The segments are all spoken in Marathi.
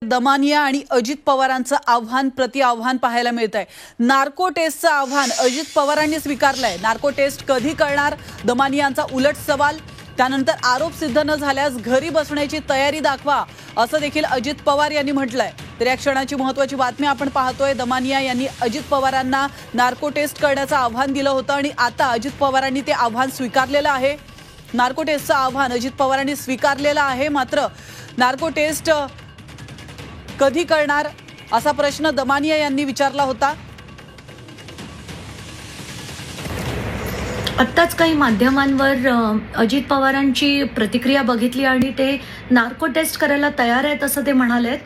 दमानिया आणि अजित पवारांचं आव्हान प्रति आव्हान पाहायला मिळतंय। नार्को टेस्टचं आव्हान अजित पवारांनी स्वीकारलंय। नार्को टेस्ट कधी करणार, दमानियांचा उलट सवाल। त्यानंतर आरोप सिद्ध न झाल्यास घरी बसण्याची तयारी दाखवा, असं देखील अजित पवार यांनी म्हटलंय। तर या क्षणाची महत्त्वाची बातमी आपण पाहतोय। दमानिया यांनी अजित पवारांना नार्को टेस्ट करण्याचं आव्हान दिलं होतं आणि आता अजित पवारांनी ते आव्हान स्वीकारलेलं आहे। नार्को टेस्टचं आव्हान अजित पवारांनी स्वीकारलेलं आहे। मात्र नार्को टेस्ट कधी करणार असा प्रश्न दमानिया यांनी विचारला होता। आत्ताच काही माध्यमांवर अजित पवारांची प्रतिक्रिया बघितली आणि ते नार्को टेस्ट करायला तयार आहेत असं ते म्हणालेत।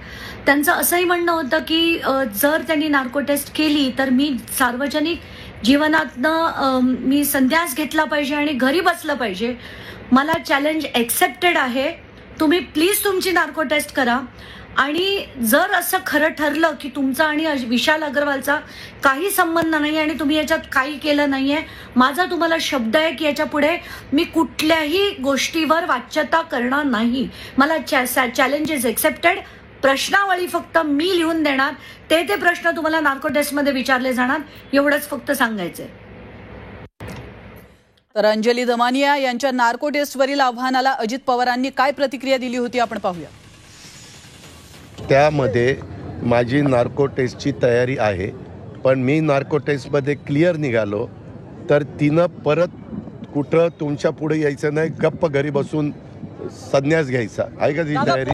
त्यांचं असंही म्हणणं होतं की जर त्यांनी नार्को टेस्ट केली तर मी सार्वजनिक जीवनातनं मी संन्यास घेतला पाहिजे आणि घरी बसलं पाहिजे। मला चॅलेंज एक्सेप्टेड आहे, तुम्ही प्लीज तुमची नार्को टेस्ट करा। आणि जर असं खरं ठरलं की तुमचा आणि विशाल अग्रवालचा काही संबंध नाही आणि तुम्ही याच्यात काही केलं नाहीये, माझा तुम्हाला शब्द आहे की याच्या पुढे मी कुठल्याही गोष्टीवर वाच्यता करणार नाही। मला चॅलेंज इज एक्सेप्टेड। प्रश्नावली फक्त मी लिहून देणार, ते प्रश्न तुम्हाला नार्को टेस्टमध्ये विचारले जाणार, एवढंच फक्त सांगायचंय। तर अंजली दमानिया यांच्या नार्को टेस्टवरील आव्हानाला अजित पवारांनी काय प्रतिक्रिया दिली होती आपण पाहूया। त्यामध्ये माझी नार्को टेस्टची तयारी आहे, पण मी नार्को टेस्टमध्ये क्लिअर निघालो तर तिनं परत कुठं तुमच्या पुढे यायचं नाही, गप्प घरी बसून संन्यास घ्यायचा आहे का ती तयारी।